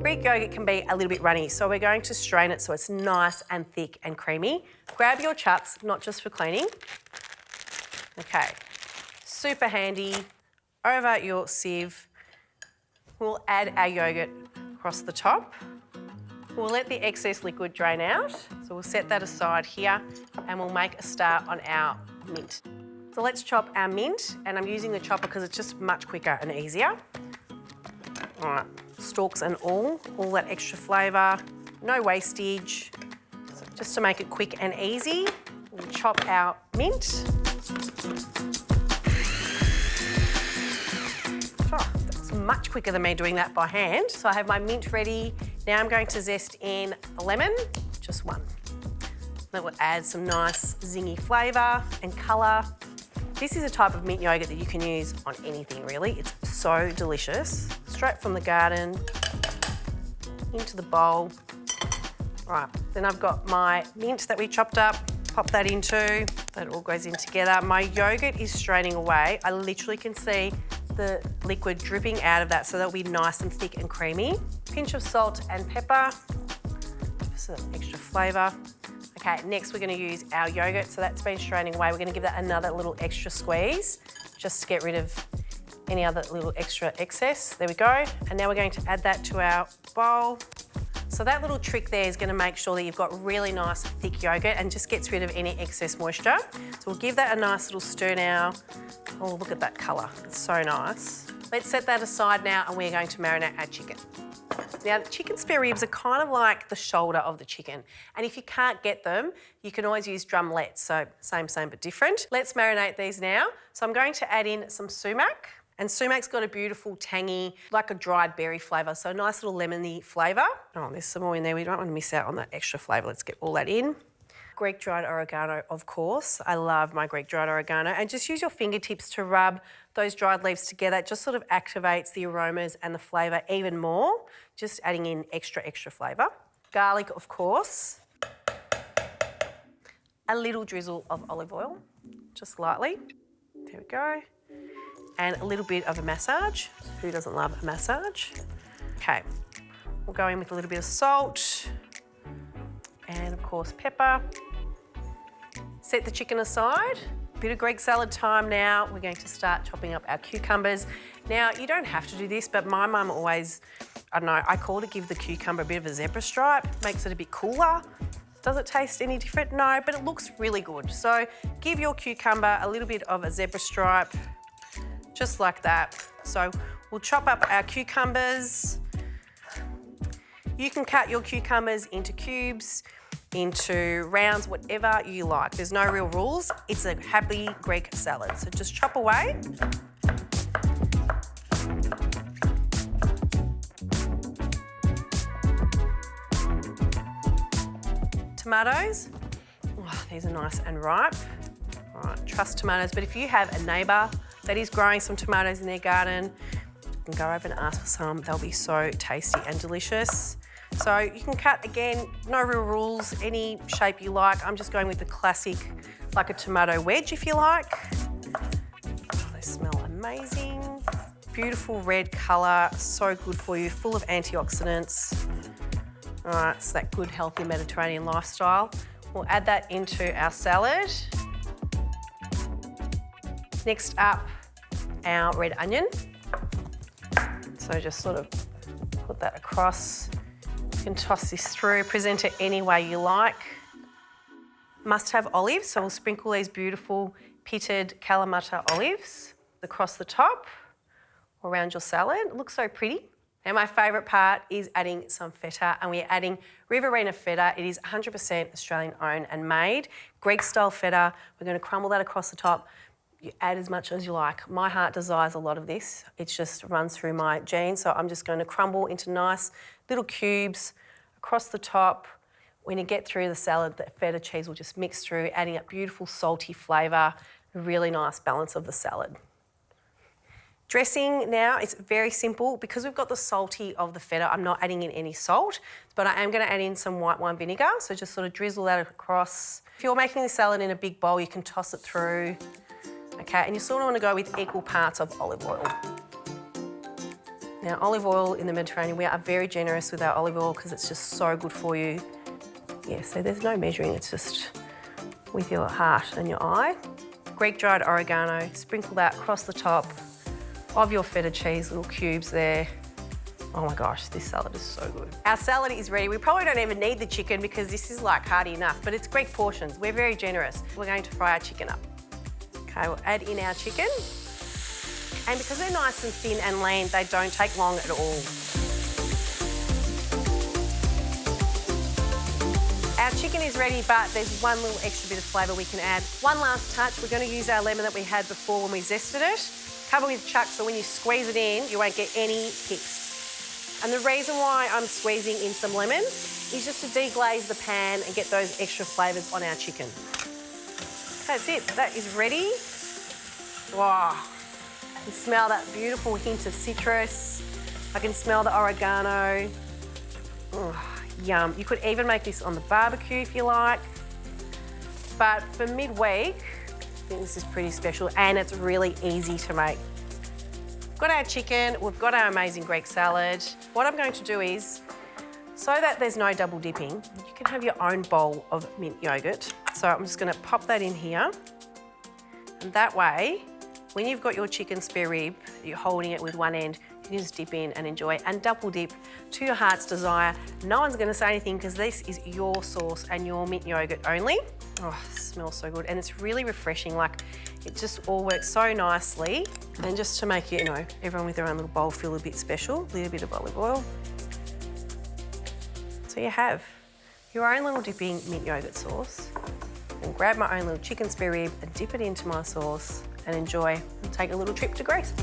Greek yoghurt can be a little bit runny, so we're going to strain it so it's nice and thick and creamy. Grab your chucks, not just for cleaning. Okay, super handy. Over your sieve, we'll add our yoghurt across the top. We'll let the excess liquid drain out. So we'll set that aside here and we'll make a start on our mint. So let's chop our mint, and I'm using the chopper because it's just much quicker and easier. All right, stalks and all that extra flavour, no wastage. So just to make it quick and easy, we'll chop our mint. Oh, that's much quicker than me doing that by hand. So I have my mint ready. Now I'm going to zest in a lemon, just one. That will add some nice zingy flavour and colour. This is a type of mint yoghurt that you can use on anything really. It's so delicious. Straight from the garden, into the bowl. Right, then I've got my mint that we chopped up, pop that into, that all goes in together. My yoghurt is straining away. I literally can see the liquid dripping out of that, so that'll be nice and thick and creamy. Pinch of salt and pepper, just some extra flavour. Okay, next we're going to use our yoghurt, so that's been straining away. We're going to give that another little extra squeeze, just to get rid of any other little extra excess. There we go. And now we're going to add that to our bowl. So that little trick there is going to make sure that you've got really nice thick yoghurt and just gets rid of any excess moisture. So we'll give that a nice little stir now. Oh, look at that colour. It's so nice. Let's set that aside now and we're going to marinate our chicken. Now, the chicken spare ribs are kind of like the shoulder of the chicken. And if you can't get them, you can always use drumlets. So same but different. Let's marinate these now. So I'm going to add in some sumac. And sumac's got a beautiful tangy, like a dried berry flavour. So a nice little lemony flavour. Oh, there's some more in there. We don't want to miss out on that extra flavour. Let's get all that in. Greek dried oregano, of course. I love my Greek dried oregano. And just use your fingertips to rub those dried leaves together. It just sort of activates the aromas and the flavour even more. Just adding in extra flavour. Garlic, of course. A little drizzle of olive oil, just lightly. There we go. And a little bit of a massage. Who doesn't love a massage? Okay, we'll go in with a little bit of salt and of course pepper. Set the chicken aside. Bit of Greek salad time now. We're going to start chopping up our cucumbers. Now, you don't have to do this, but my mum always, I don't know, I call to give the cucumber a bit of a zebra stripe, makes it a bit cooler. Does it taste any different? No, but it looks really good. So give your cucumber a little bit of a zebra stripe, just like that. So we'll chop up our cucumbers. You can cut your cucumbers into cubes, into rounds, whatever you like. There's no real rules. It's a happy Greek salad. So just chop away. Tomatoes. Oh, these are nice and ripe. All right, truss tomatoes. But if you have a neighbour that is growing some tomatoes in their garden, you can go over and ask for some. They'll be so tasty and delicious. So you can cut, again, no real rules, any shape you like. I'm just going with the classic, like a tomato wedge if you like. Oh, they smell amazing. Beautiful red colour, so good for you, full of antioxidants. All right, it's that good, healthy Mediterranean lifestyle. We'll add that into our salad. Next up, our red onion. So just sort of put that across. You can toss this through, present it any way you like. Must have olives, so we'll sprinkle these beautiful pitted Kalamata olives across the top or around your salad. It looks so pretty. And my favourite part is adding some feta, and we're adding Riverina Fetta. It is 100% Australian owned and made. Greek style feta. We're going to crumble that across the top. You add as much as you like. My heart desires a lot of this. It just runs through my genes. So I'm just going to crumble into nice little cubes across the top. When you get through the salad, the feta cheese will just mix through, adding a beautiful salty flavour, a really nice balance of the salad. Dressing now, it's very simple. Because we've got the salty of the feta, I'm not adding in any salt, but I am going to add in some white wine vinegar. So just sort of drizzle that across. If you're making the salad in a big bowl, you can toss it through. Okay, and you sort of want to go with equal parts of olive oil. Now, olive oil in the Mediterranean, we are very generous with our olive oil because it's just so good for you. Yeah, so there's no measuring, it's just with your heart and your eye. Greek dried oregano, sprinkle that across the top of your feta cheese, little cubes there. Oh my gosh, this salad is so good. Our salad is ready. We probably don't even need the chicken because this is like hearty enough, but it's Greek portions. We're very generous. We're going to fry our chicken up. Okay, we'll add in our chicken. And because they're nice and thin and lean, they don't take long at all. Our chicken is ready, but there's one little extra bit of flavour we can add. One last touch, we're going to use our lemon that we had before when we zested it. Cover with chuck so when you squeeze it in, you won't get any picks. And the reason why I'm squeezing in some lemon is just to deglaze the pan and get those extra flavours on our chicken. That's it, that is ready. Wow. I can smell that beautiful hint of citrus. I can smell the oregano. Oh, yum. You could even make this on the barbecue if you like. But for midweek, I think this is pretty special and it's really easy to make. We've got our chicken, we've got our amazing Greek salad. What I'm going to do is, so that there's no double dipping, you can have your own bowl of mint yogurt. So I'm just going to pop that in here. And that way, when you've got your chicken spare rib, you're holding it with one end, you can just dip in and enjoy and double dip to your heart's desire. No one's going to say anything because this is your sauce and your mint yogurt only. Oh, it smells so good and it's really refreshing. Like it just all works so nicely. And just to make it, you know, everyone with their own little bowl feel a bit special, a little bit of olive oil. So you have your own little dipping mint yogurt sauce. And grab my own little chicken spare rib and dip it into my sauce and enjoy and take a little trip to Greece.